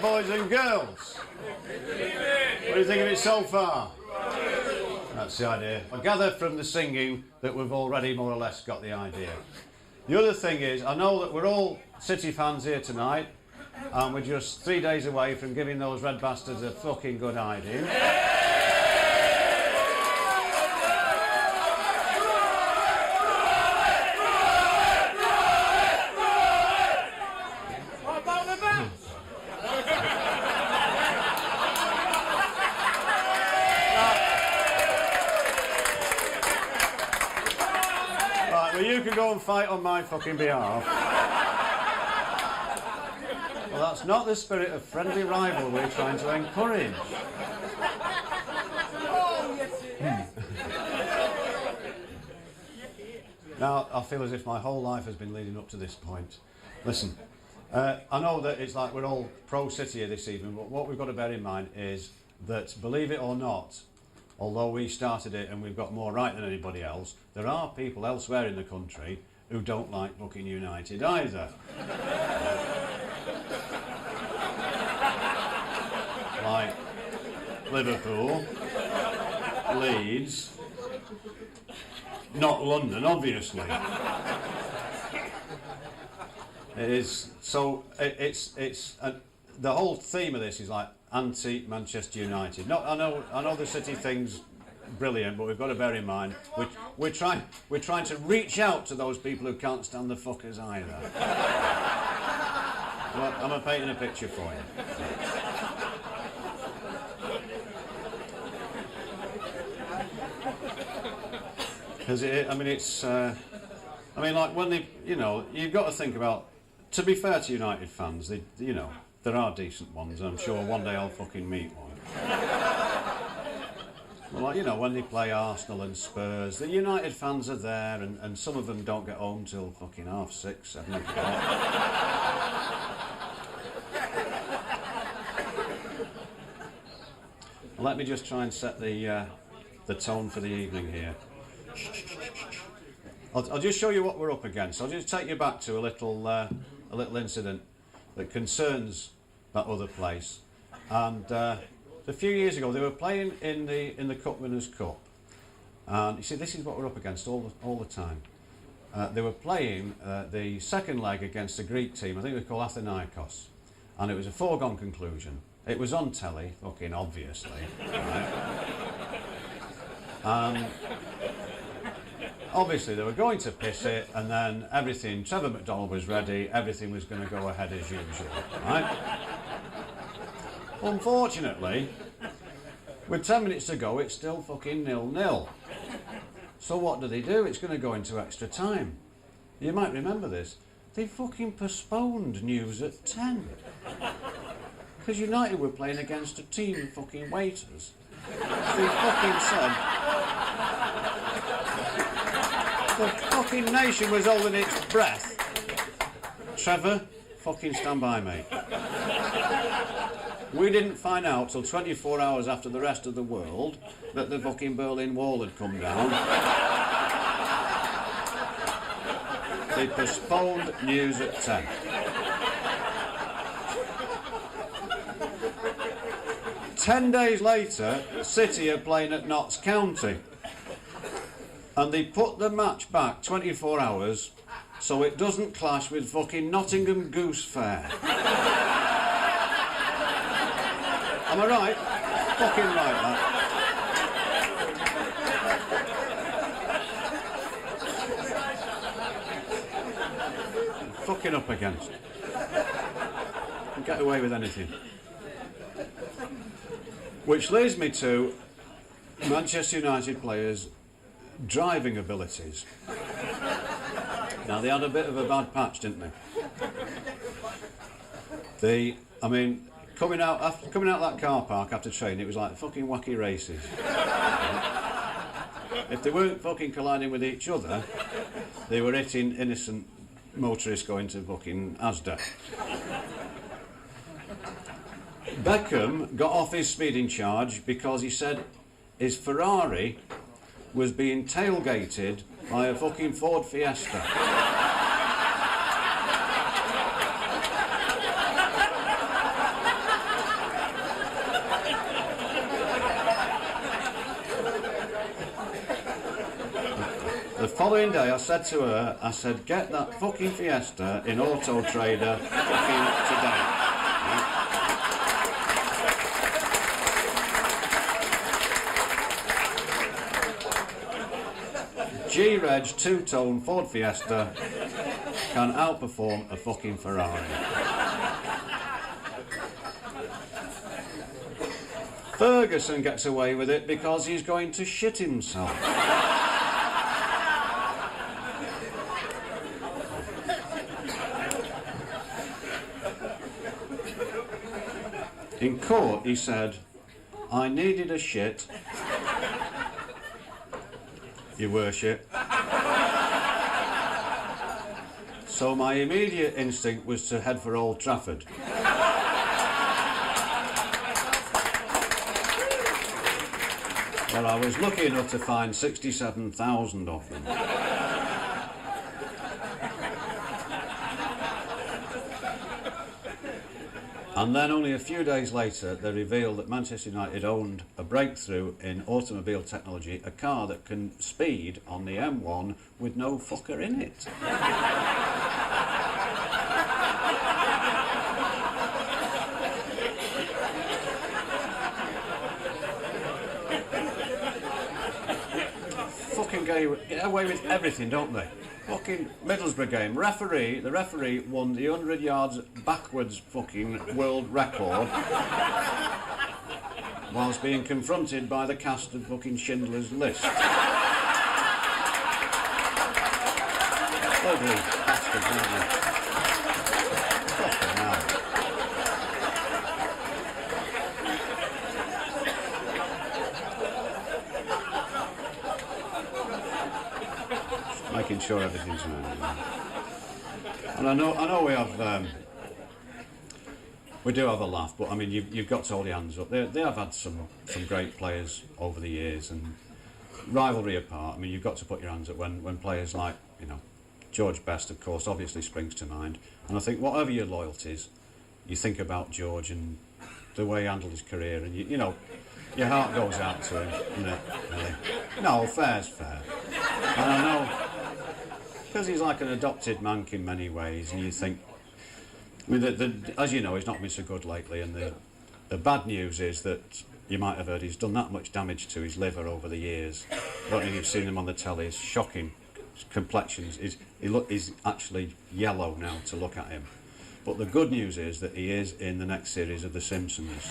Boys and girls, what do you think of it so far? That's the idea. I gather from the singing that we've already more or less got the idea. The other thing is, I know that we're all City fans here tonight, and we're just 3 days away from giving those red bastards a fucking good hiding. You can go and fight on my fucking behalf. Well, that's not the spirit of friendly rivalry we're trying to encourage. Now, I feel as if my whole life has been leading up to this point. Listen, I know that it's like we're all pro-City here this evening, but what we've got to bear in mind is that, believe it or not, although we started it and we've got more right than anybody else, there are people elsewhere in the country who don't like fucking United either. Like Liverpool, Leeds, not London, obviously. It is so. It's the whole theme of this is like anti-Manchester United. No, I know the City thing's brilliant, but we've got to bear in mind we're trying to reach out to those people who can't stand the fuckers either. Well, I'm painting a picture for you. Because like when they, you've got to think about. To be fair to United fans, there are decent ones, and I'm sure one day I'll fucking meet one. Well, like, when they play Arsenal and Spurs, the United fans are there, and some of them don't get home till fucking 6:30, 7 o'clock. Let me just try and set the tone for the evening here. I'll just show you what we're up against. I'll just take you back to a little incident that concerns that other place. And a few years ago, they were playing in the Cup Winners' Cup. And you see, this is what we're up against all the time. They were playing the second leg against a Greek team. I think they were called Athinaikos. And it was a foregone conclusion. It was on telly, fucking obviously. Right? And obviously they were going to piss it, and then everything, Trevor McDonald was ready, everything was going to go ahead as usual, right? Unfortunately, with 10 minutes to go, it's still fucking 0-0. So what do? It's going to go into extra time. You might remember this. They fucking postponed news at 10. Because United were playing against a team of fucking waiters. They fucking said the fucking nation was holding its breath. Trevor, fucking stand by, mate. We didn't find out till 24 hours after the rest of the world that the fucking Berlin Wall had come down. They postponed news at 10. Ten days later, City are playing at Notts County. And they put the match back 24 hours so it doesn't clash with fucking Nottingham Goose Fair. Am I right? Fucking right, that. Fucking up against. You get away with anything. Which leads me to Manchester United players' driving abilities. Now, they had a bit of a bad patch, didn't they? I mean, coming out that car park after training, it was like fucking wacky races. If they weren't fucking colliding with each other, they were hitting innocent motorists going to fucking Asda. Beckham got off his speeding charge because he said his Ferrari was being tailgated by a fucking Ford Fiesta. The following day I said to her, I said, get that fucking Fiesta in Auto Trader fucking today. G-Reg two-tone Ford Fiesta can outperform a fucking Ferrari. Ferguson gets away with it because he's going to shit himself. In court, he said, I needed a shit, Your Worship. So my immediate instinct was to head for Old Trafford. But I was lucky enough to find 67,000 of them. And then only a few days later, they revealed that Manchester United owned a breakthrough in automobile technology, a car that can speed on the M1 with no fucker in it. Fucking get away with everything, don't they? Fucking Middlesbrough game. The referee won the 100 yards backwards fucking world record whilst being confronted by the cast of fucking Schindler's List. Ugly bastard, aren't they? Fucking hell. Making sure everything's right. And I know we do have a laugh, but I mean you've got to hold your hands up. They have had some great players over the years, and rivalry apart, I mean you've got to put your hands up when players like George Best, of course, obviously springs to mind. And I think whatever your loyalties, you think about George and the way he handled his career, and you know your heart goes out to him, really. No, fair's fair. And I know, because he's like an adopted monk in many ways, and you think, I mean, as you know, he's not been so good lately, and the bad news is that you might have heard he's done that much damage to his liver over the years. I don't know if you've seen him on the telly, it's shocking. His complexions, he's actually yellow now to look at him. But the good news is that he is in the next series of The Simpsons.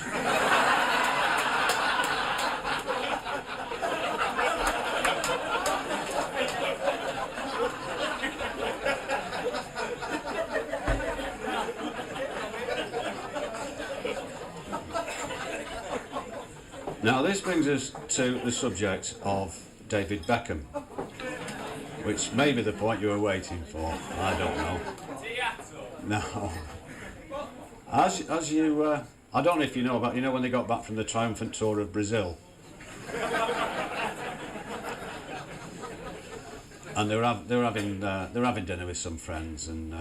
Now this brings us to the subject of David Beckham, which may be the point you were waiting for. I don't know. No. As you, I don't know if you know about, when they got back from the triumphant tour of Brazil, and they were having dinner with some friends, and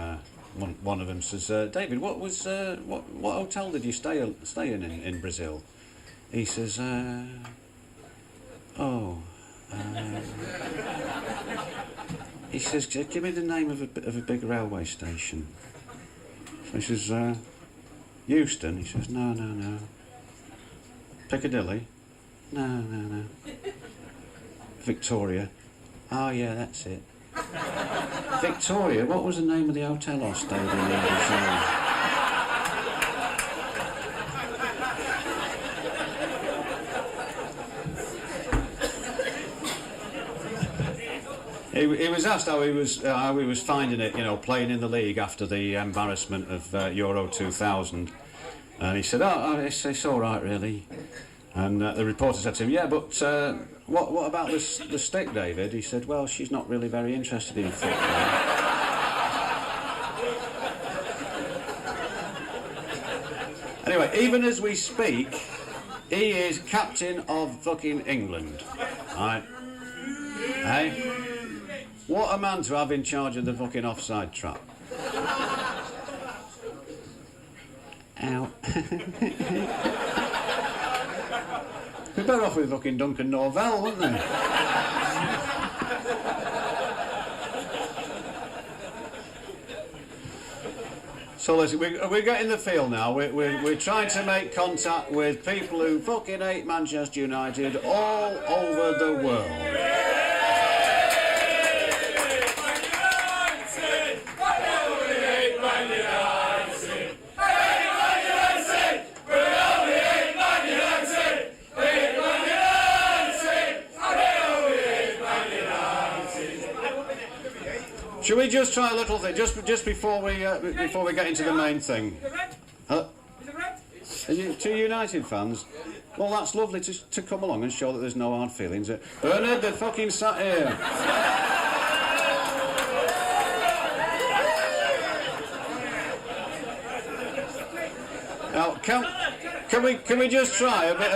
one of them says, David, what hotel did you stay in Brazil? He says, he says, give me the name of a big railway station. So he says, Euston. He says, no. Piccadilly? No. Victoria? Oh yeah, that's it. Victoria? What was the name of the hotel I stayed in? He was asked how he was finding it, you know, playing in the league after the embarrassment of Euro 2000, and he said, "Oh, it's all right, really." And the reporter said to him, "Yeah, but what about the stick, David?" He said, "Well, she's not really very interested in football." Anyway, even as we speak, he is captain of fucking England, right? Hey? What a man to have in charge of the fucking offside trap. Ow. We're better off with fucking Duncan Norvell, wouldn't they? So listen, we're getting the feel now. We're trying to make contact with people who fucking hate Manchester United all over the world. Should we just try a little thing, just before we get into the main thing? Are you two United fans? Well, that's lovely to come along and show that there's no hard feelings. Bernard, they're fucking sat here. Now, can we just try a bit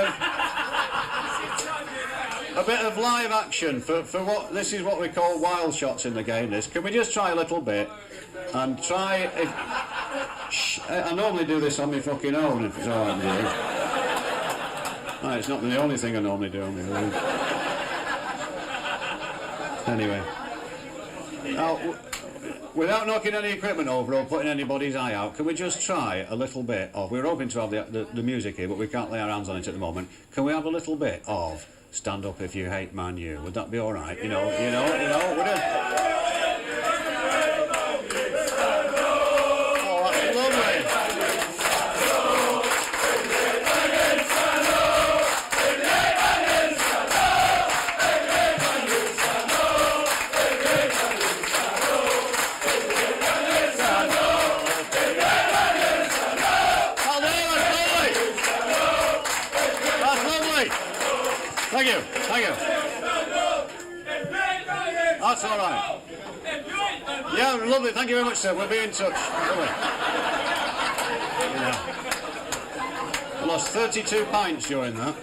of live action for what this is what we call wild shots in the game. Can we just try a little bit and try? I normally do this on my fucking own if it's all right with you. Right, it's not the only thing I normally do on my own. Anyway, now, without knocking any equipment over or putting anybody's eye out, can we just try a little bit of? We're hoping to have the music here, but we can't lay our hands on it at the moment. Can we have a little bit of Stand Up If You Hate Man U? Would that be all right? You know, would it? Oh, that's lovely. Thank you. That's all right. Yeah, lovely. Thank you very much, sir. We'll be in touch. Lovely. Yeah. I lost 32 pints during that.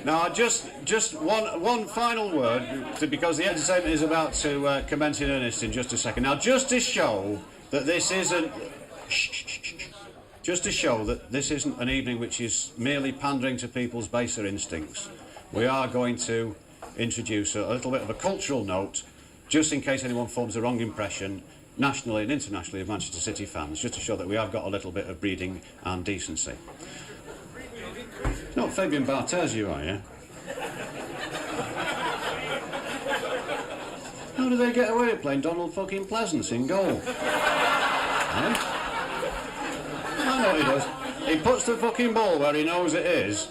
Now, just one final word, because the entertainment is about to commence in earnest in just a second. Now, just to show that this isn't... Just to show that this isn't an evening which is merely pandering to people's baser instincts, we are going to introduce a little bit of a cultural note, just in case anyone forms a wrong impression, nationally and internationally, of Manchester City fans, just to show that we have got a little bit of breeding and decency. Not Fabian Barthez, you are, yeah? How do they get away with playing Donald fucking Pleasance in goal? Eh? I know what he does. He puts the fucking ball where he knows it is,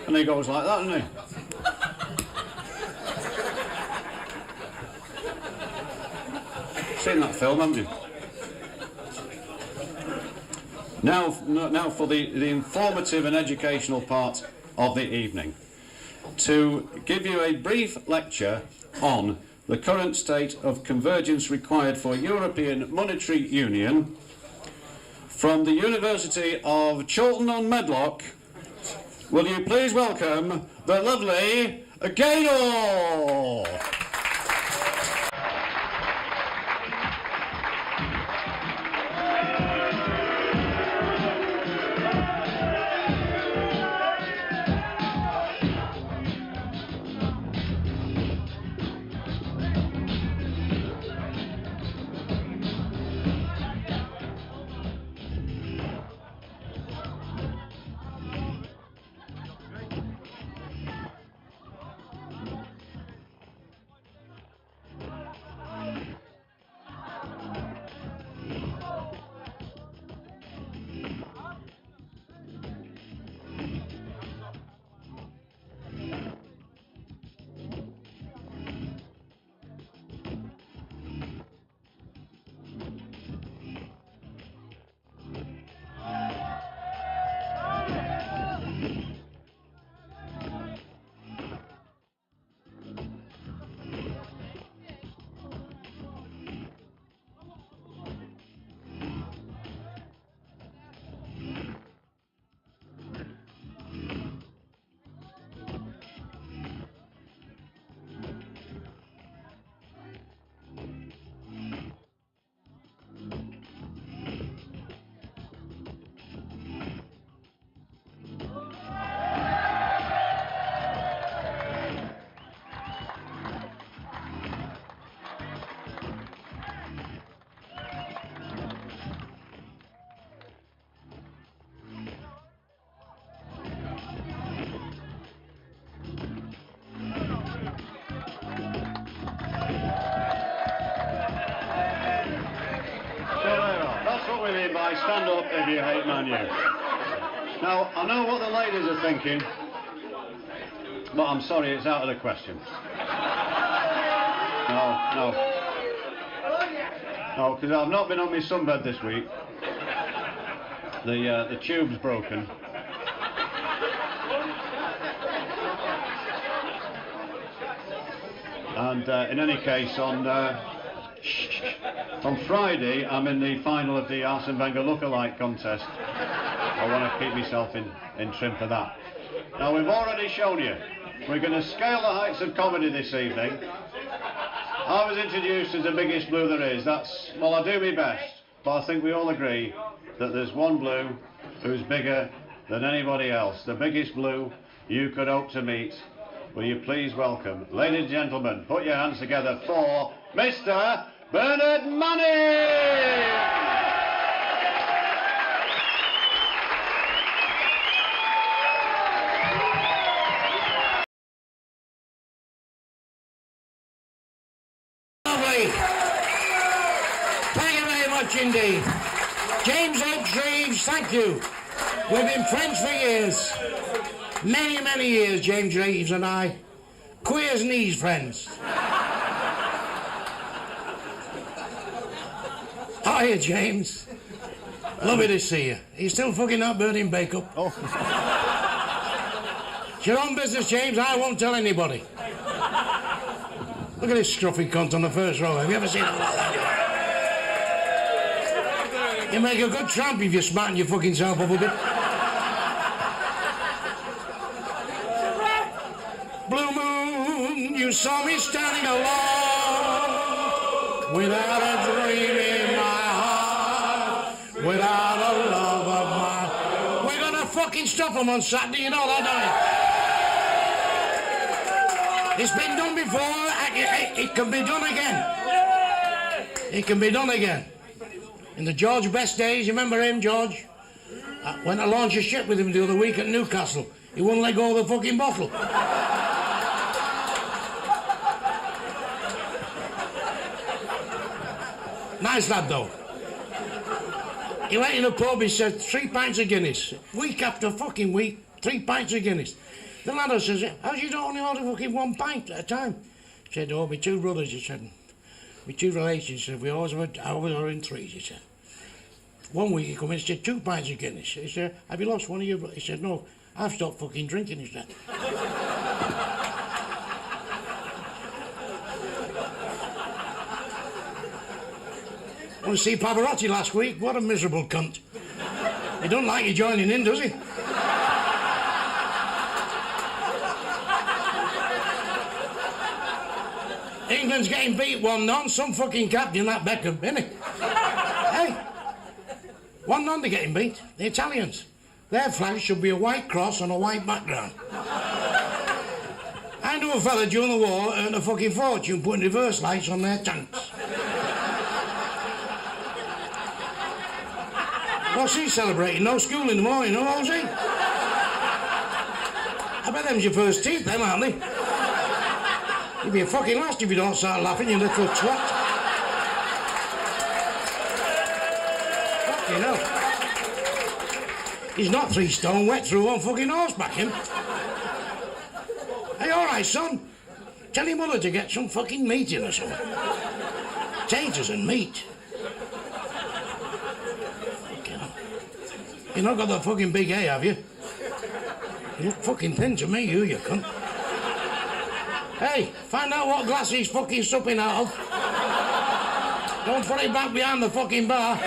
and he goes like that, doesn't he? Seen that film, haven't you? Now for the informative and educational part of the evening. To give you a brief lecture on the current state of convergence required for European Monetary Union, from the University of Chorlton-on-Medlock, will you please welcome the lovely Gaynor? By stand up if you hate Man U. Now, I know what the ladies are thinking, but I'm sorry, it's out of the question. No, because I've not been on my sunbed this week. The tube's broken. And in any case, on Friday, I'm in the final of the Arsene Wenger lookalike contest. I want to keep myself in trim for that. Now, we've already shown you, we're going to scale the heights of comedy this evening. I was introduced as the biggest blue there is. Well, I do my best, but I think we all agree that there's one blue who's bigger than anybody else. The biggest blue you could hope to meet. Will you please welcome, ladies and gentlemen, put your hands together for Mr. Bernard Manning! Thank you very much indeed. James Oakes, thank you. We've been friends for years. Many, many years, James Reeves and I. Queer as knees friends. Hiya, James. Lovely to see you. Are you still fucking up burning bake-up? Oh. It's your own business, James. I won't tell anybody. Look at this scruffy cunt on the first row. Have you ever seen it like that? You make a good tramp if you're smarting your fucking self up a bit. Blue moon, you saw me standing alone without a dream in my heart, without a love of mine. We're gonna fucking stop them on Saturday, you know that, don't you? It's been done before. It can be done again. It can be done again. In the George Best days, you remember him, George? I went to launch a ship with him the other week at Newcastle. He wouldn't let go of the fucking bottle. Nice lad, though. He went in a pub, he said, 3 pints of Guinness. Week after fucking week, 3 pints of Guinness. The lad says, how do you only order fucking 1 pint at a time? He said, oh, my 2 brothers, he said. My 2 relations, he said, we always ordering 3, he said. One week he come in, he said, 2 pints of Guinness. He said, have you lost one of your brothers? He said, no, I've stopped fucking drinking, he said. I went to see Pavarotti last week. What a miserable cunt. He don't like you joining in, does he? England's getting beat 1-0. Some fucking captain, that Beckham, isn't he? Hey, 1-0 they're getting beat. The Italians. Their flag should be a white cross on a white background. I knew a fella during the war earned a fucking fortune putting reverse lights on their tanks. What's he celebrating? No school in the morning, no, was he? I bet them's your first teeth, them, aren't they? You'll be a fucking lost if you don't start laughing, you little twat. Fucking hell. He's not 3 stone wet through on fucking horseback, him. Hey, all right, son. Tell your mother to get some fucking meat in or something. Potatoes and meat. Fucking hell. You've not got that fucking big A, have you? You look fucking thin to me, you cunt. Hey, find out what glass he's fucking supping out of. Don't put it back behind the fucking bar.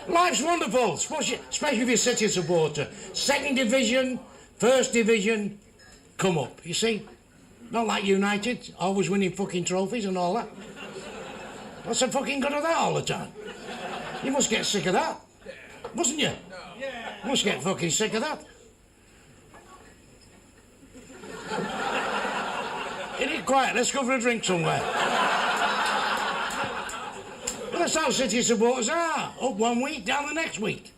Life's wonderful, especially if you're a City supporter. Second division, first division, come up, you see? Not like United, always winning fucking trophies and all that. What's the fucking good of that all the time? You must get sick of that, mustn't you? You must get fucking sick of that. Get it quiet, let's go for a drink somewhere. Well, that's how City supporters are. Up one week, down the next week.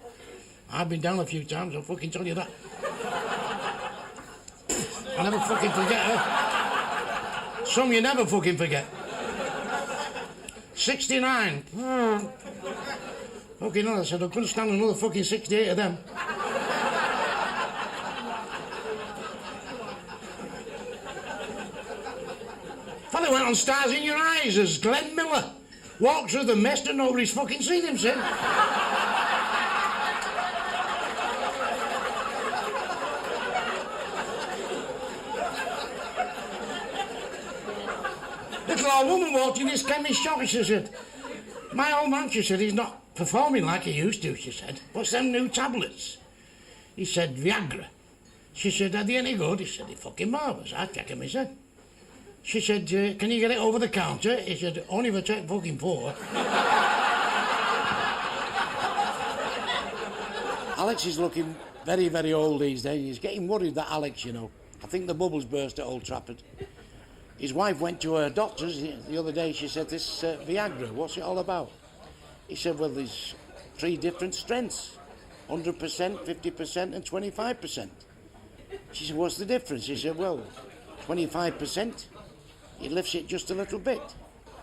I've been down a few times, I'll fucking tell you that. I never fucking forget her. Some you never fucking forget. 69. Fucking hell, I said I couldn't stand another fucking 68 of them. Fella went on Stars in Your Eyes as Glenn Miller. Walked through the mist and nobody's fucking seen him since. Little old woman walked in this chemist shop and she said, my old man, she said, he's not performing like he used to, she said. What's them new tablets? He said, Viagra. She said, are they any good? He said, they're fucking marvellous. I'd take him, he said. She said, can you get it over the counter? He said, only if I take fucking 4. Alex is looking very, very old these days. He's getting worried that Alex, you know. I think the bubbles burst at Old Trafford. His wife went to her doctor's the other day. She said, this Viagra, what's it all about? He said, well, there's 3 different strengths. 100%, 50% and 25%. She said, what's the difference? He said, well, 25%, it lifts it just a little bit.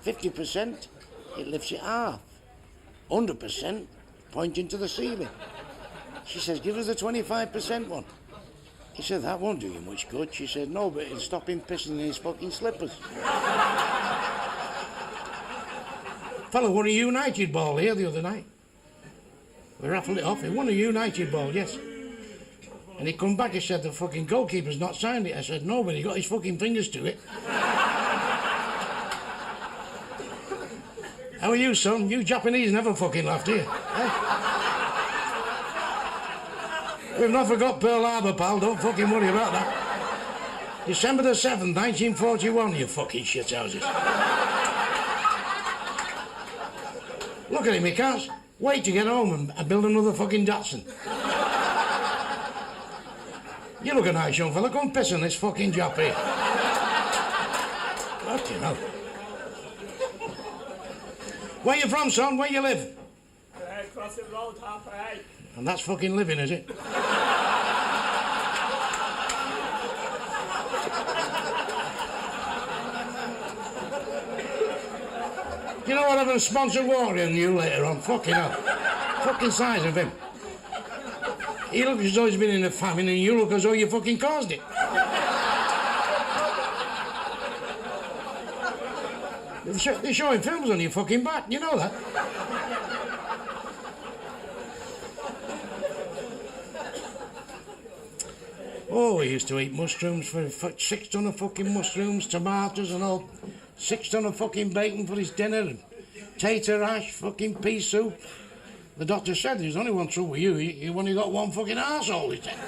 50%, it lifts it half. 100%, pointing to the ceiling. She says, give us the 25% one. He said, that won't do you much good. She said, no, but it'll stop him pissing in his fucking slippers. Fella won a United ball here the other night. We raffled it off. He won a United ball, yes. And he come back and said, the fucking goalkeeper's not signed it. I said, no, but he got his fucking fingers to it. How are you, son? You Japanese never fucking laugh, do you? Eh? We've not forgot Pearl Harbor, pal. Don't fucking worry about that. December the 7th, 1941, you fucking shithouses. Look at him, he can't wait to get home and build another fucking Datsun. You look a nice young fella. Go and piss on this fucking job here. Fucking hell. Where you from, son? Where you live? Across the road, half right. And that's fucking living, is it? You know what? I'm going to sponsor Warrior and you later on. Fucking hell. Fucking size of him. He looks as though he's been in a famine and you look as though you fucking caused it. They're showing films on your fucking back, you know that? Oh, we used to eat mushrooms for 6 ton of fucking mushrooms, tomatoes and all. 6 ton of fucking bacon for his dinner, and tater hash, fucking pea soup. The doctor said there's only one trouble with you. You only got one fucking arsehole, he said.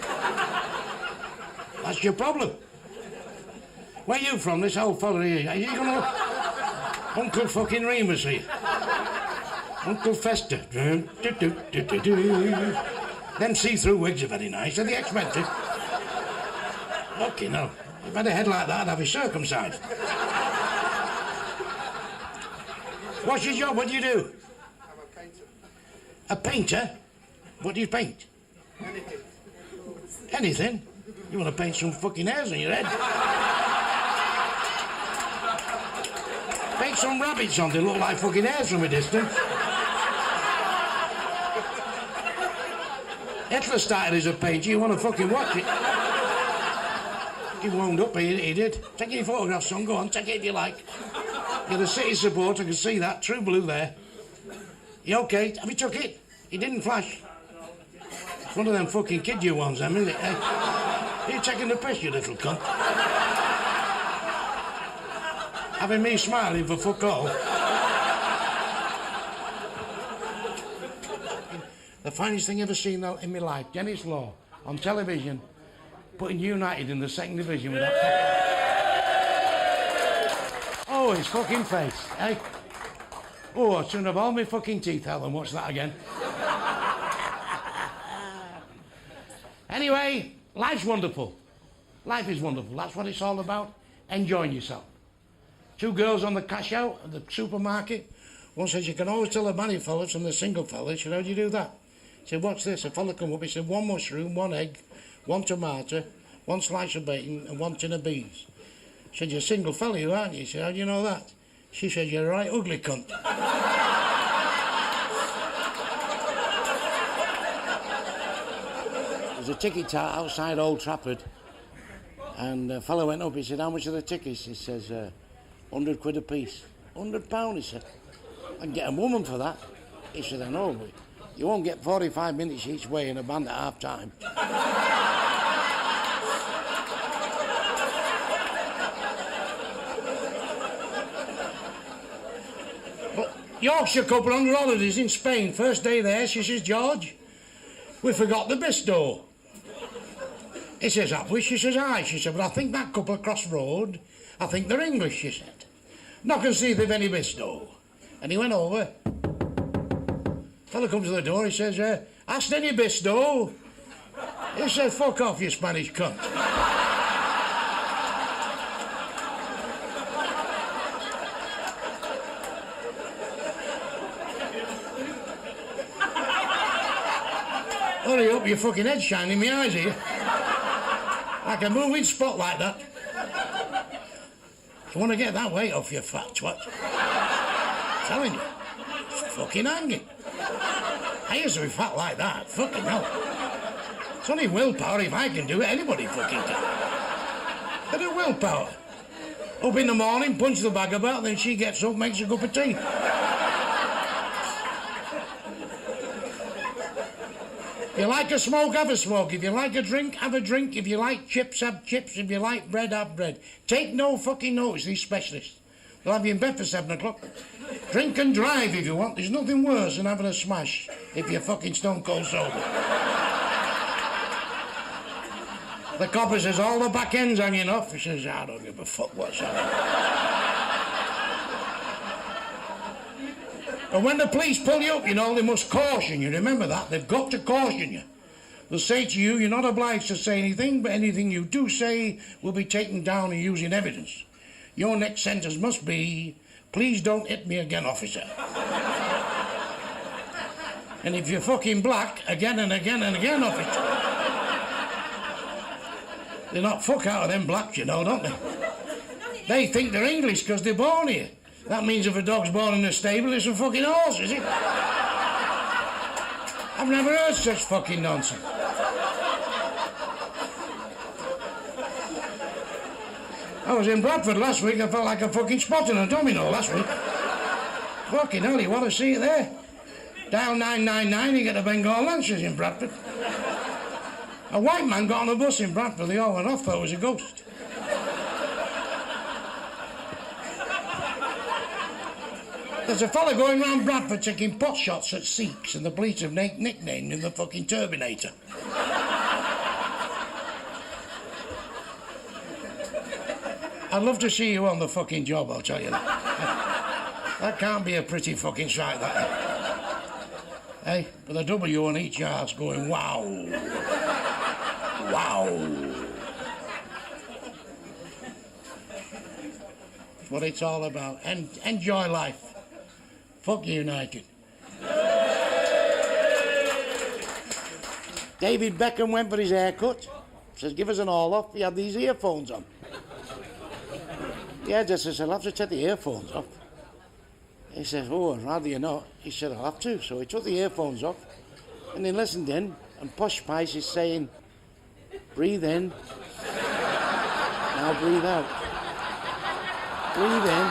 That's your problem. Where you from, this old fella here? Are you gonna... Uncle fucking Remus here. Uncle Fester. Them see-through wigs are very nice. Are they expensive? Fucking hell. If I had a head like that, I'd have it circumcised. What's your job? What do you do? I'm a painter. A painter? What do you paint? Anything. Anything? You want to paint some fucking hairs on your head? Paint some rabbits on, they look like fucking hairs from a distance. Hitler started as a painter, you want to fucking watch it. He wound up, he did. Take your photographs, son, go on, take it if you like. You're a City supporter, I can see that, true blue there. You okay? Have you took it? He didn't flash. It's one of them fucking kid you ones, them, isn't it? Eh? You're taking the piss, you little cunt. Having me smiling for fuck all. The finest thing ever seen in my life, Dennis Law, on television, putting United in the second division with that fucking... Oh, his fucking face, eh? Oh, I shouldn't have all my fucking teeth out and watch that again. Anyway, life's wonderful. Life is wonderful. That's what it's all about. Enjoying yourself. 2 girls on the cash out at the supermarket. One says, you can always tell the married fellas from the single fellas. She said, how do you do that? He said, what's this? A fella come up, he said, 1 mushroom, 1 egg, 1 tomato, 1 slice of bacon and 1 tin of beans. She said, you're a single fella, you aren't you? He said, how do you know that? She said, you're a right ugly cunt. There's a ticket outside Old Trafford, and a fellow went up, he said, how much are the tickets? He says, 100 quid a piece. £100, he said. I can get a woman for that. He said, I know, but you won't get 45 minutes each way in a band at half time. But Yorkshire couple on holidays in Spain, first day there, she says, George, we forgot the Bisto. He says, have we? She says, aye. She said, but I think that couple across road, I think they're English, she said. Knock and see if they've any Bisto. And he went over. Fella comes to the door, he says, asked any Bisto? He said, fuck off, you Spanish cunt. Hurry up, your fucking head's shining in my eyes here. Like a moving spotlight, that. You want to get that weight off, you fat twat? I'm telling you, it's fucking hanging. I used to be fat like that, fucking hell. It's only willpower. If I can do it, anybody fucking can. Bit of willpower. Up in the morning, punch the bag about, then she gets up, makes a cup of tea. If you like a smoke, have a smoke. If you like a drink, have a drink. If you like chips, have chips. If you like bread, have bread. Take no fucking notice, these specialists. They'll have you in bed for 7 o'clock. Drink and drive if you want. There's nothing worse than having a smash if you're fucking stone cold sober. The copper says, all the back end's hanging off. He says, I don't give a fuck what's happening. But when the police pull you up, you know, they must caution you. Remember that. They've got to caution you. They'll say to you, you're not obliged to say anything, but anything you do say will be taken down and used in evidence. Your next sentence must be, please don't hit me again, officer. And if you're fucking black, again and again and again, officer. They knock fuck out of them blacks, you know, don't they? They think they're English because they're born here. That means if a dog's born in a stable, it's a fucking horse, is it? I've never heard such fucking nonsense. I was in Bradford last week, I felt like a fucking spot in a domino last week. Fucking hell, you want to see it there? Dial 999, you get the Bengal Lancers in Bradford. A white man got on a bus in Bradford, they all went off, thought it was a ghost. There's a fella going round Bradford taking pot shots at Sikhs, and the police have nicknamed him the fucking Turbinator. I'd love to see you on the fucking job, I'll tell you that. That can't be a pretty fucking sight, that. Hey, with a W on each arse going, wow. Wow. That's what it's all about. And enjoy life. Fuck United. David Beckham went for his haircut. Says, give us an all-off. He had these earphones on. The hairdresser said, I'll have to take the earphones off. He says, oh, I'd rather you not. He said, I'll have to. So he took the earphones off and he listened in, and Posh Spice is saying, breathe in. Now breathe out. Breathe in.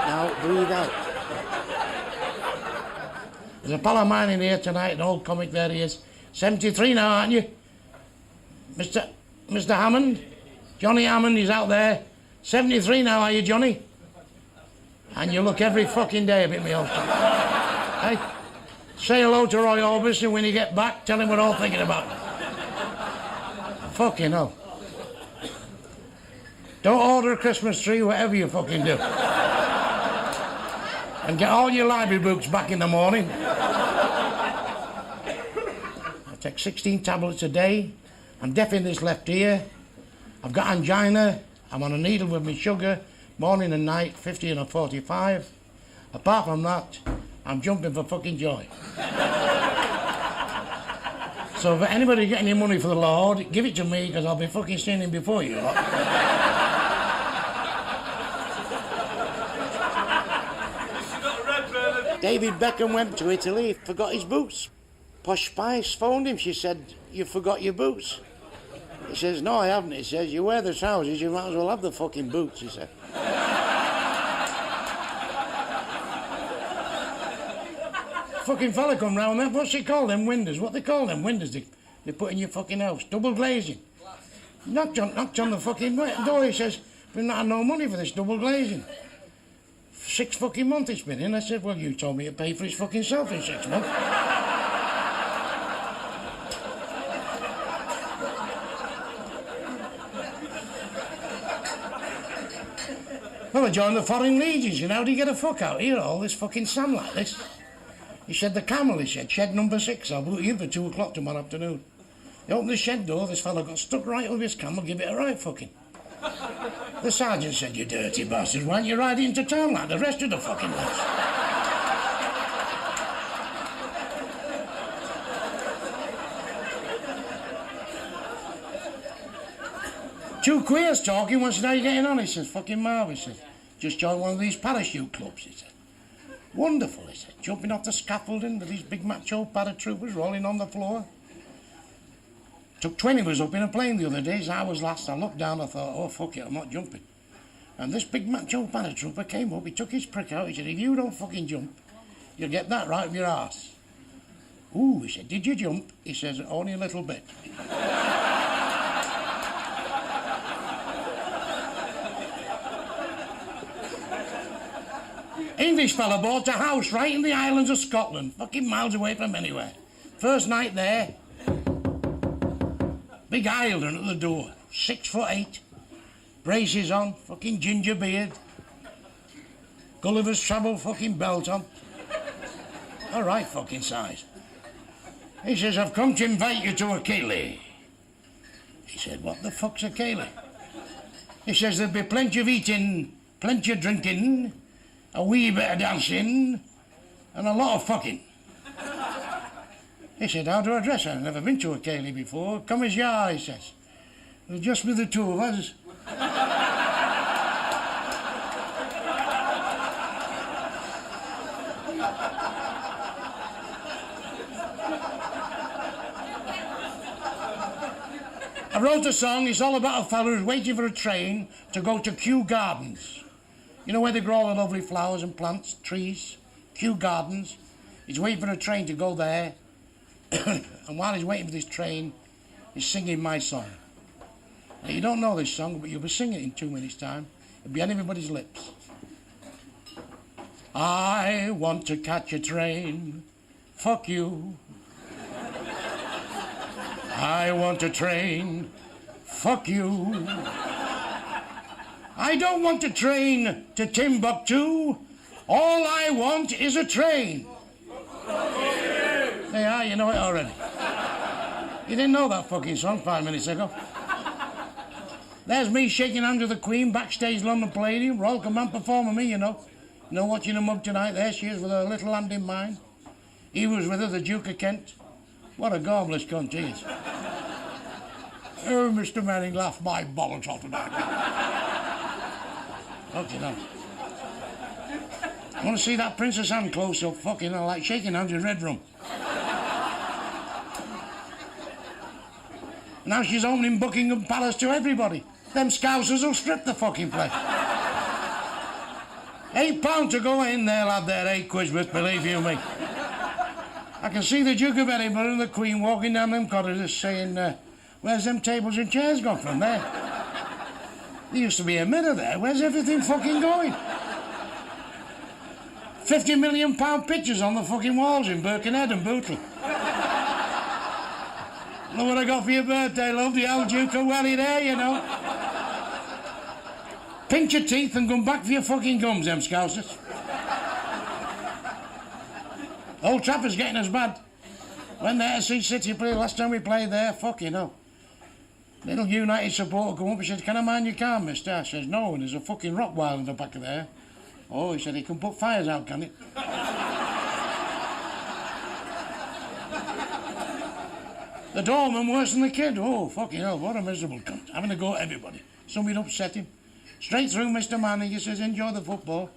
Now breathe out. There's a pal of mine in here tonight, an old comic, there he is. 73 now, aren't you? Mr. Hammond? Johnny Hammond, he's out there. 73 now, are you, Johnny? And you look every fucking day a bit, me old Hey? Say hello to Roy Orbison when you get back. Tell him we're all thinking about him. Fucking hell. Don't order a Christmas tree, whatever you fucking do. And get all your library books back in the morning. I take 16 tablets a day. I'm deaf in this left ear. I've got angina. I'm on a needle with my sugar, morning and night, 50 and a 45. Apart from that, I'm jumping for fucking joy. So if anybody get any money for the Lord, give it to me, because I'll be fucking standing before you lot. David Beckham went to Italy, forgot his boots. Posh Spice phoned him, she said, "You forgot your boots." He says, "No, I haven't." He says, "You wear the trousers, you might as well have the fucking boots," he said. Fucking fella come round there, what's he call them windows? What they call them windows they put in your fucking house? Double glazing. Knocked on the fucking door, he says, "We've not had no money for this double glazing. 6 fucking months it's been in." I said, "Well, you told me to pay for his fucking self in 6 months." Well, I joined the Foreign Legions, you know. How do you get a fuck out here, all this fucking sand like this? He said, "The camel," he said, "shed number 6. I'll boot you in for 2 o'clock tomorrow afternoon." He opened the shed door, this fella got stuck right over his camel, give it a right fucking. The sergeant said, "You dirty bastard, why don't you ride into town like the rest of the fucking lads?" Two queers talking, one said, "How you getting on?" He says, "Fucking marvellous." He says, "Just joined one of these parachute clubs," he said. "Wonderful," he said, "jumping off the scaffolding with these big macho paratroopers rolling on the floor." Took 20 of us up in a plane the other day, as I was last. I looked down, I thought, "Oh, fuck it, I'm not jumping." And this big macho paratrooper came up, he took his prick out, he said, "If you don't fucking jump, you'll get that right with your arse." "Ooh," he said, "did you jump?" He says, "Only a little bit." English fella bought a house right in the islands of Scotland, fucking miles away from anywhere. First night there, big Irishman at the door, 6'8", braces on, fucking ginger beard, Gulliver's Travel fucking belt on. All right fucking size. He says, "I've come to invite you to a ceilidh." He said, "What the fuck's a ceilidh?" He says, "There'll be plenty of eating, plenty of drinking, a wee bit of dancing, and a lot of fucking." He said, "How do I dress? I've never been to a ceilidh before. Come as you are," he says. "It'll just be the two of us." I wrote a song, it's all about a fella who's waiting for a train to go to Kew Gardens. You know where they grow all the lovely flowers and plants, trees? Kew Gardens. He's waiting for a train to go there. And while he's waiting for this train, he's singing my song. Now, you don't know this song, but you'll be singing it in 2 minutes' time. It'll be on everybody's lips. I want to catch a train. Fuck you. I want a train. Fuck you. I don't want a train to Timbuktu. All I want is a train. They are, you know it already. You didn't know that fucking song 5 minutes ago. There's me shaking hands with the Queen backstage London Palladium. Royal Command performer, me, you know. You know, watching a mug tonight. There she is with her little hand in mine. He was with her, the Duke of Kent. What a gormless cunt he is. Oh, Mr. Manning laughed my bollocks off tonight. Fucking hell. Want to see that Princess Anne close up? Fucking hell, like shaking hands in Red Room. Now she's opening Buckingham Palace to everybody. Them scousers will strip the fucking place. £8 to go in there, lad, there, 8 quid worth, believe you me. I can see the Duke of Edinburgh and the Queen walking down them corridors saying, where's them tables and chairs gone from there? There used to be a mirror there. Where's everything fucking going? 50 million pound pictures on the fucking walls in Birkenhead and Bootle. Look what I got for your birthday, love, the old Duke of Welly there, you know. Pinch your teeth and come back for your fucking gums, them scousers. Old Trafford's getting us bad. Went there to see City play last time we played there, fuck you know. Little United supporter come up, he said, can I mind your car, mister? I says, no, and there's a fucking Rockwile in the back of there. Oh, he said, he can put fires out, can he? The doorman worse than the kid. Oh, fucking hell, what a miserable cunt. Having to go at everybody. Somebody upset him. Straight through Mr. Manning, he says, enjoy the football.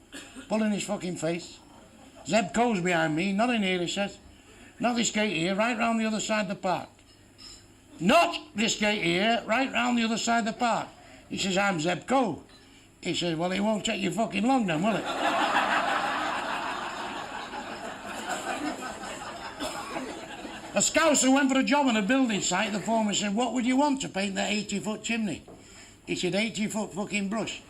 Pulling his fucking face. Zeb Coe's behind me, not in here, he says. Not this gate here, right round the other side of the park. Not this gate here, right round the other side of the park. He says, I'm Zeb Coe. He says, well, it won't take you fucking long then, will it? A scouser went for a job on a building site. The foreman said, what would you want to paint that 80-foot chimney? He said, 80-foot fucking brush.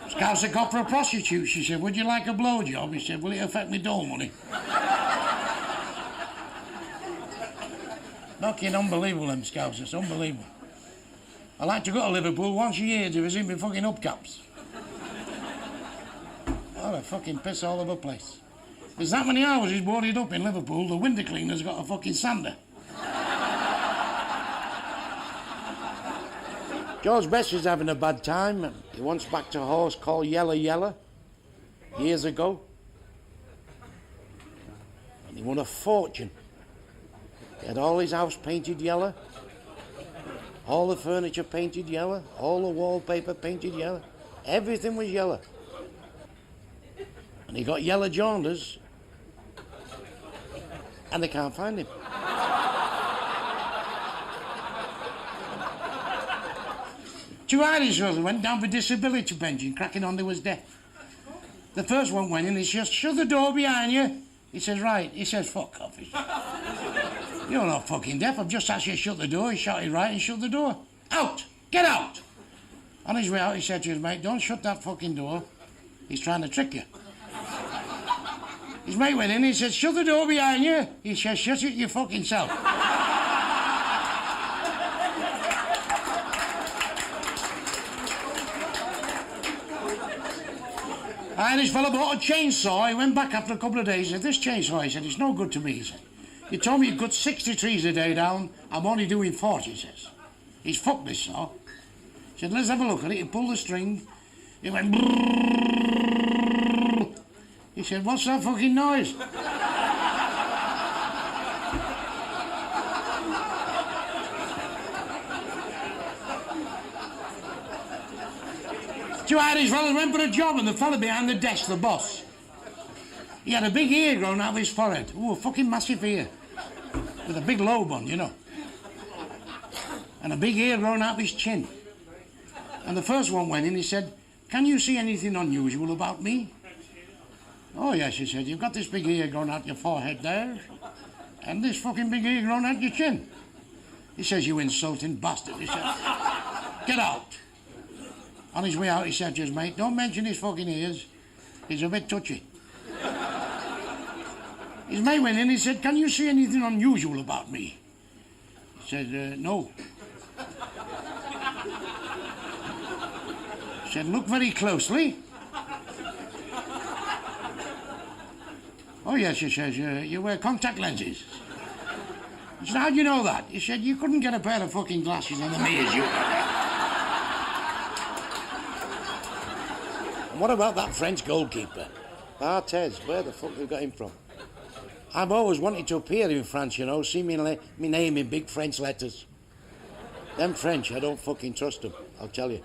Scouser got for a prostitute. She said, would you like a blowjob? He said, will it affect me dole money? Fucking unbelievable, them Scousers, unbelievable. I like to go to Liverpool once a year to visit me fucking hubcaps. Oh, they fucking piss all over the place. There's that many houses boarded up in Liverpool, the window cleaner's got a fucking sander. George Best is having a bad time. He once backed a horse called Yella Yella years ago. And he won a fortune. He had all his house painted yellow, all the furniture painted yellow, all the wallpaper painted yellow. Everything was yellow. And he got yellow jaundice, and they can't find him. Two Irish brothers went down for disability pension, cracking on they was deaf. The first one went in, he says, shut the door behind you. He says, right. He says, fuck off. He says, you're not fucking deaf, I've just asked you to shut the door. He shouted right and shut the door. Out! Get out! On his way out, he said to his mate, don't shut that fucking door. He's trying to trick you. His mate went in, he said, shut the door behind you. He says, shut it your fucking self. Irish fella bought a chainsaw. He went back after a couple of days. He said, this chainsaw, he said, it's no good to me, he said. You told me you cut 60 trees a day down. I'm only doing 40, he says. He's fucked this saw. He said, let's have a look at it. He pulled the string. It went brrrr. He said, what's that fucking noise? Two Irish fellas went for a job, and the fella behind the desk, the boss, he had a big ear growing out of his forehead. Ooh, a fucking massive ear. With a big lobe on, you know. And a big ear growing out of his chin. And the first one went in, he said, can you see anything unusual about me? Oh, yes, he said, you've got this big ear growing out your forehead there, and this fucking big ear growing out your chin. He says, you insulting bastard, he said. Get out. On his way out, he said to his mate, don't mention his fucking ears. He's a bit touchy. His mate went in, he said, can you see anything unusual about me? He said, no. He said, look very closely. Oh, yes, he says, you wear contact lenses. He said, how do you know that? He said, you couldn't get a pair of fucking glasses on the me as you were. And what about that French goalkeeper? Barthez, where the fuck they got him from? I've always wanted to appear in France, you know, see me name in big French letters. Them French, I don't fucking trust them, I'll tell you.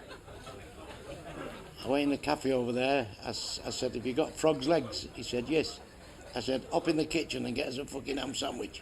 I went in the cafe over there, I said, have you got frog's legs? He said, yes. I said, up in the kitchen and get us a fucking ham sandwich.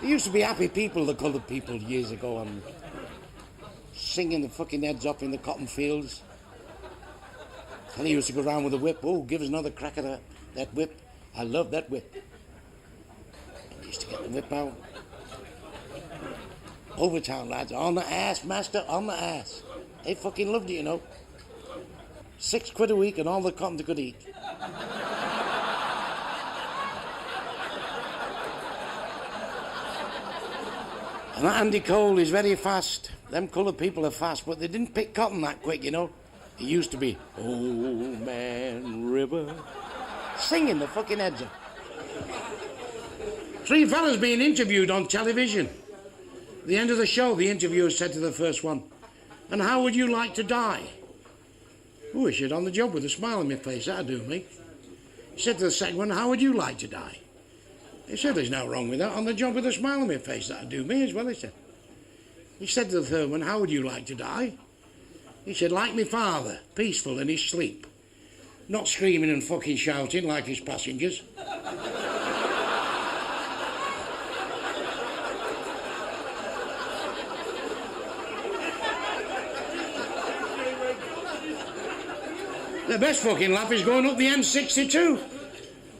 There used to be happy people, the coloured people, years ago, and singing the fucking heads off in the cotton fields. And he used to go round with a whip. Oh, give us another crack at that whip. I love that whip. And he used to get the whip out. Overtown lads, on the ass, master, on the ass. They fucking loved it, you know. £6 a week and all the cotton they could eat. And that Andy Cole is very fast. Them coloured people are fast, but they didn't pick cotton that quick, you know. It used to be, Old Man River, singing the fucking heads up. 3 fellas being interviewed on television. At the end of the show, the interviewer said to the first one, and how would you like to die? Oh, he said, on the job with a smile on my face, that'd do me. He said to the second one, how would you like to die? He said, there's no wrong with that. On the job with a smile on my face, that'd do me as well, he said. He said to the third one, how would you like to die? He said, like my father, peaceful in his sleep. Not screaming and fucking shouting like his passengers. The best fucking laugh is going up the M62.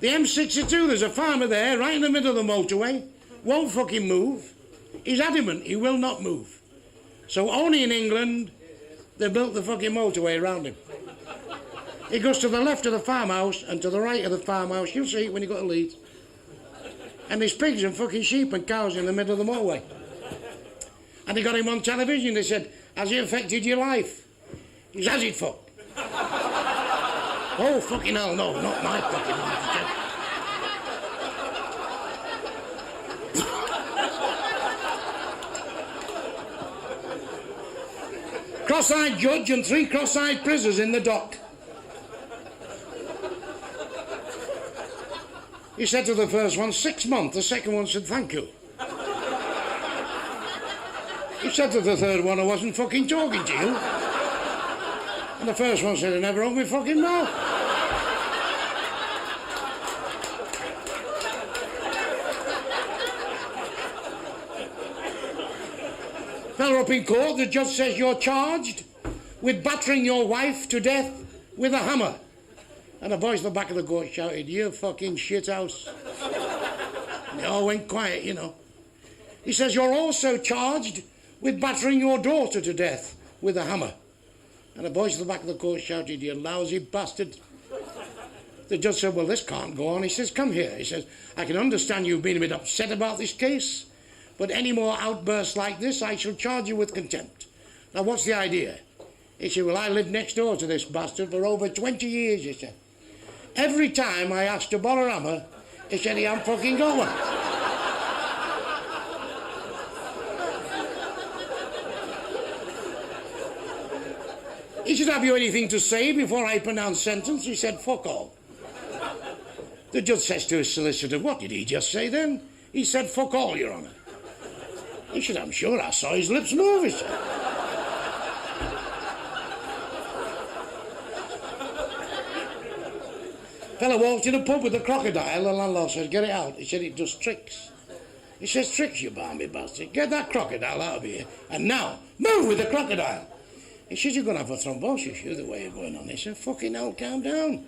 The M62, there's a farmer there, right in the middle of the motorway. Won't fucking move. He's adamant he will not move. So only in England, they built the fucking motorway around him. He goes to the left of the farmhouse and to the right of the farmhouse. You'll see it when you go to Leeds. And there's pigs and fucking sheep and cows in the middle of the motorway. And they got him on television. They said, has it affected your life? He says, has it, fuck? Oh, fucking hell, no, not my fucking life. Cross-eyed judge and 3 cross-eyed prisoners in the dock. He said to the first one, 6 months. The second one said, thank you. He said to the third one, I wasn't fucking talking to you. And the first one said, I never opened my fucking mouth. Fella up in court, the judge says you're charged with battering your wife to death with a hammer. And a voice in the back of the court shouted, you fucking shithouse. And they all went quiet, you know. He says, you're also charged with battering your daughter to death with a hammer. And a voice in the back of the court shouted, you lousy bastard. The judge said, well, this can't go on. He says, come here. He says, I can understand you've been a bit upset about this case, but any more outbursts like this, I shall charge you with contempt. Now, what's the idea? He said, well, I lived next door to this bastard for over 20 years, he said. Every time I asked to borrow a hammer, he said he hadn't fucking got one. He said, have you anything to say before I pronounce sentence? He said, fuck all. The judge says to his solicitor, what did he just say then? He said, fuck all, Your Honour. He said, I'm sure I saw his lips move, he said. Fella walked in a pub with a crocodile. The landlord said, get it out. He said, it does tricks. He says, tricks, you balmy bastard. Get that crocodile out of here. And now, move with the crocodile. He says, you're going to have a thrombosis, you, the way you're going on. He said, fucking hell, calm down.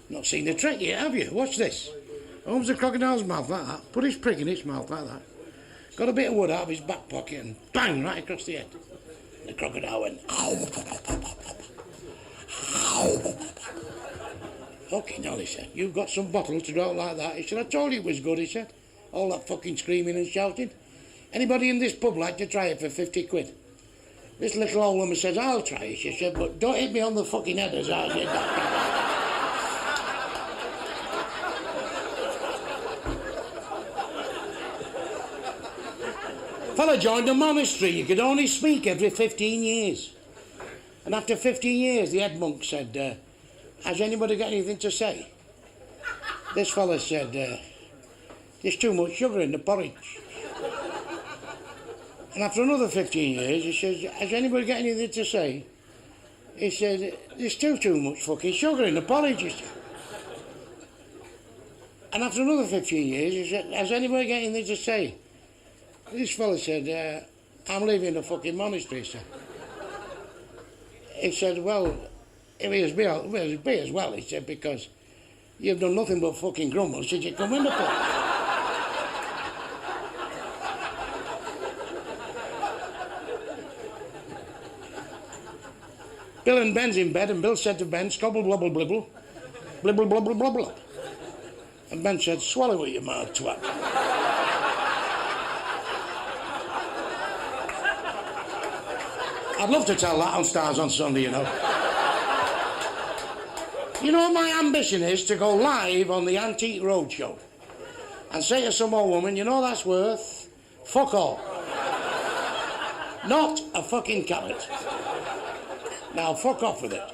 Not seen the trick yet, have you? Watch this. Opens the crocodile's mouth like that. Put his prick in its mouth like that. Got a bit of wood out of his back pocket and bang, right across the head. The crocodile went, ow. Fucking hell, he said. You've got some bottles to go out like that. He said, I told you it was good, he said. All that fucking screaming and shouting. Anybody in this pub like to try it for 50 quid? This little old woman says, I'll try it, she said, but don't hit me on the fucking head as I did that. Fella joined a monastery. You could only speak every 15 years. And after 15 years, the head monk said, has anybody got anything to say? This fella said, there's too much sugar in the porridge. And after another 15 years, he says, has anybody got anything to say? He said, there's too much fucking sugar in the porridge, he said. And after another 15 years, he said, has anybody got anything to say? This fella said, I'm leaving the fucking monastery, he said. He said, well, it was be as well, he said, because you've done nothing but fucking grumble since you come in the place. Bill and Ben's in bed, and Bill said to Ben, scobble blubble blibble, blibble blubble blubble. And Ben said, swallow it, you mad twat. I'd love to tell that on Stars on Sunday, you know. You know what my ambition is? To go live on the Antique Roadshow and say to some old woman, you know that's worth fuck all. Not a fucking carrot. Now fuck off with it.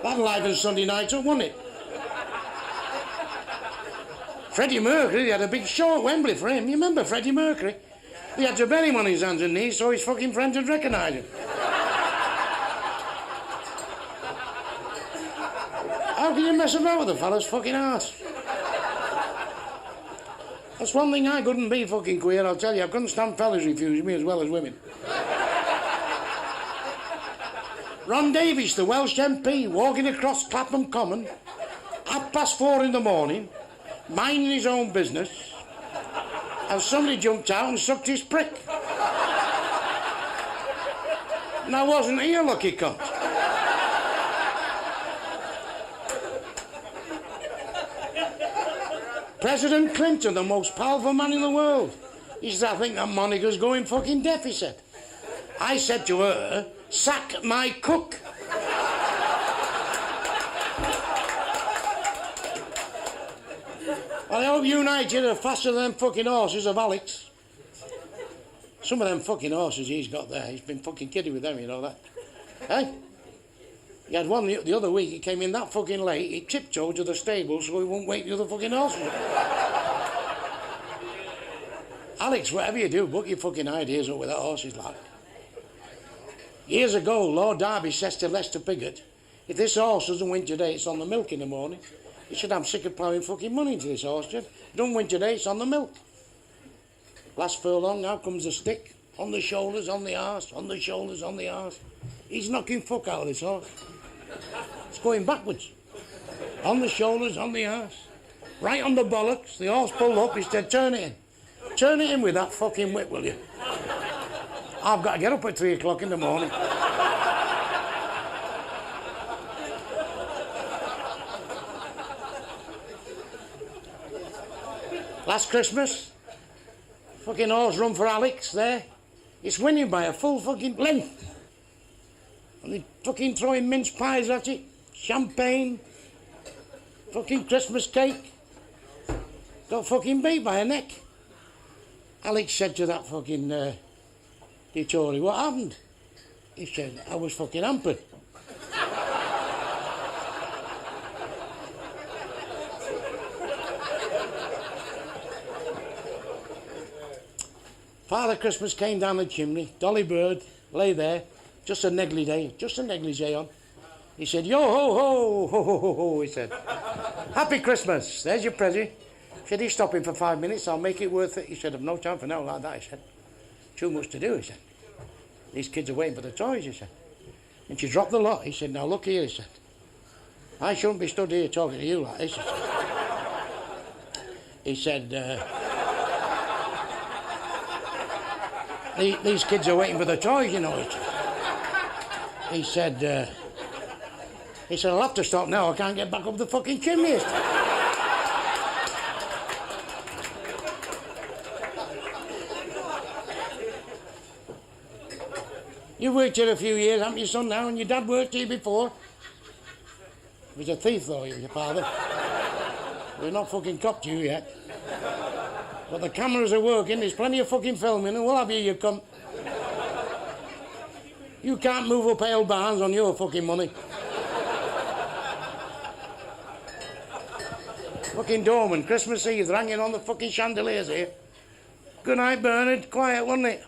That livened Sunday night up, wasn't it? Freddie Mercury, they had a big show at Wembley for him. You remember Freddie Mercury? He had to bury him on his hands and knees so his fucking friends would recognise him. How can you mess about with a fella's fucking arse? That's one thing I couldn't be fucking queer, I'll tell you. I couldn't stand fellas refusing me as well as women. Ron Davies, the Welsh MP, walking across Clapham Common, 4:30 in the morning, minding his own business, and somebody jumped out and sucked his prick. Now wasn't he a lucky cunt? President Clinton, the most powerful man in the world. He said, I think that Monica's going fucking deaf, he said. I said to her, sack my cook. Well, I hope United are faster than them fucking horses of Alex. Some of them fucking horses he's got there, he's been fucking kidding with them, you know that. Eh? He had one the other week, he came in that fucking late, he tiptoed to the stable so he wouldn't wake the other fucking horseman. Alex, whatever you do, book your fucking ideas up with that horses like. Years ago, Lord Derby says to Lester Piggott, if this horse doesn't win today, it's on the milk in the morning. He said, I'm sick of ploughing fucking money into this horse, Jim. Don't win today, it's on the milk. Last furlong, now comes the stick. On the shoulders, on the arse, on the shoulders, on the arse. He's knocking fuck out of this horse. It's going backwards. On the shoulders, on the arse. Right on the bollocks, the horse pulled up, he said, turn it in. Turn it in with that fucking whip, will you? I've got to get up at 3 o'clock in the morning. Last Christmas, fucking horse run for Alex there. It's winning by a full fucking length. And they fucking throwing mince pies at it, champagne, fucking Christmas cake. Got fucking beat by a neck. Alex said to that fucking Tory, what happened? He said, I was fucking hampered. Father Christmas came down the chimney, Dolly Bird lay there, just a negligee on. He said, yo ho ho, ho ho ho ho, he said. Happy Christmas, there's your present. He said, he's stopping for 5 minutes, I'll make it worth it. He said, I've no time for now like that, he said. Too much to do, he said. These kids are waiting for the toys, he said. And she dropped the lot. He said, now look here, he said. I shouldn't be stood here talking to you like this, he said. These kids are waiting for the toys, you know. He said, I'll have to stop now. I can't get back up the fucking chimney. You've worked here a few years, haven't you, son, now? And your dad worked here before. He was a thief, though, your father. We've not fucking copped you yet. But the cameras are working, there's plenty of fucking filming, and we'll have you cunt. You can't move up ale barns on your fucking money. Fucking doorman, Christmas Eve, they're hanging on the fucking chandeliers here. Good night, Bernard. Quiet, wasn't it?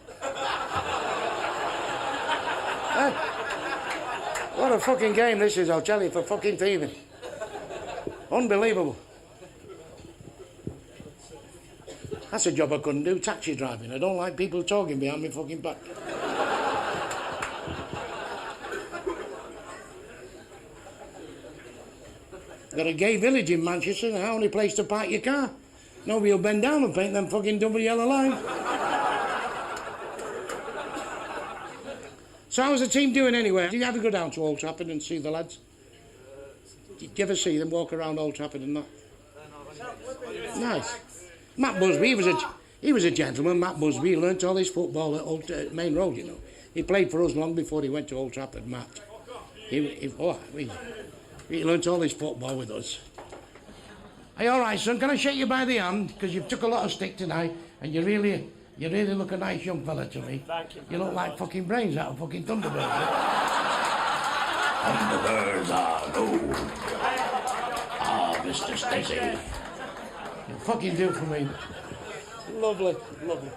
What a fucking game this is, I'll tell you, for fucking thieving. Unbelievable. That's a job I couldn't do, taxi driving. I don't like people talking behind me fucking back. Got a gay village in Manchester, the only place to park your car. Nobody will bend down and paint them fucking double yellow lines. So how's the team doing anyway? Do you ever go down to Old Trafford and see the lads? Did you ever see them walk around Old Trafford and that? Nice. Matt Busby, he was a gentleman. Matt Busby, he learnt all his football at Old Main Road, you know. He played for us long before he went to Old Trafford, Matt. He learnt all his football with us. Are you all right, son? Can I shake you by the hand? Because you've took a lot of stick tonight, and you really look a nice young fella to me. Thank you. You look like fucking brains out of fucking Thunderbirds. Thunderbirds are gold. Ah, Mr. Stacey. You fucking do for me. Lovely, lovely.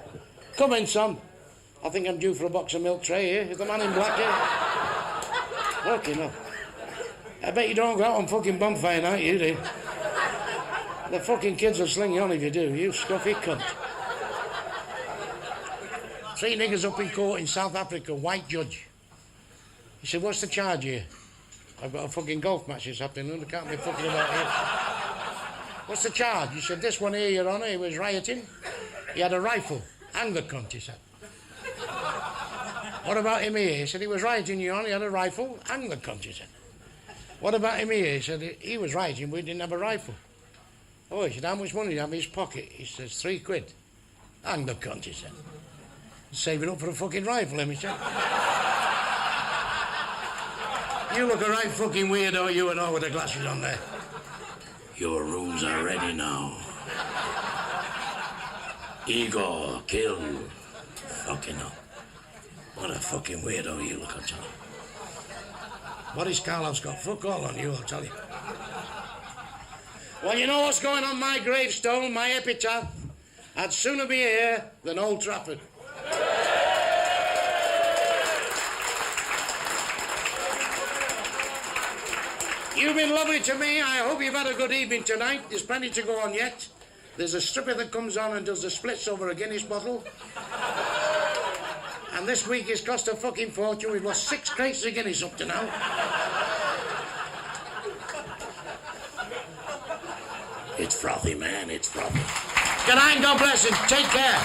Come in, son. I think I'm due for a box of milk tray here. Is the man in black here? Fucking up. I bet you don't go out on fucking bonfire night, you do. The fucking kids will sling you on if you do, you scuffy cunt. 3 niggers up in court in South Africa, white judge. He said, what's the charge here? I've got a fucking golf match this afternoon, I can't be fucking about here. What's the charge? He said, this one here, Your Honour, he was rioting. He had a rifle. Hang the cunt, he said. What about him here? He said, he was rioting, Your Honour, he had a rifle. Hang the cunt, he said. What about him here? He said, he was rioting, but he didn't have a rifle. Oh, he said, how much money do you have in his pocket? He says, 3 quid. Hang the cunt, he said. Save it up for a fucking rifle, he said. You look a right fucking weirdo, you and all with the glasses on there. Your rooms are ready now. Igor, kill. Fucking hell. What a fucking weirdo you look, I'll tell you. Boris Karloff's got fuck all on you, I'll tell you. Well, you know what's going on my gravestone, my epitaph? I'd sooner be here than Old Trafford. You've been lovely to me. I hope you've had a good evening tonight. There's plenty to go on yet. There's a stripper that comes on and does the splits over a Guinness bottle. And this week it's cost a fucking fortune. We've lost 6 crates of Guinness up to now. It's frothy, man. It's frothy. Good night and God bless and take care.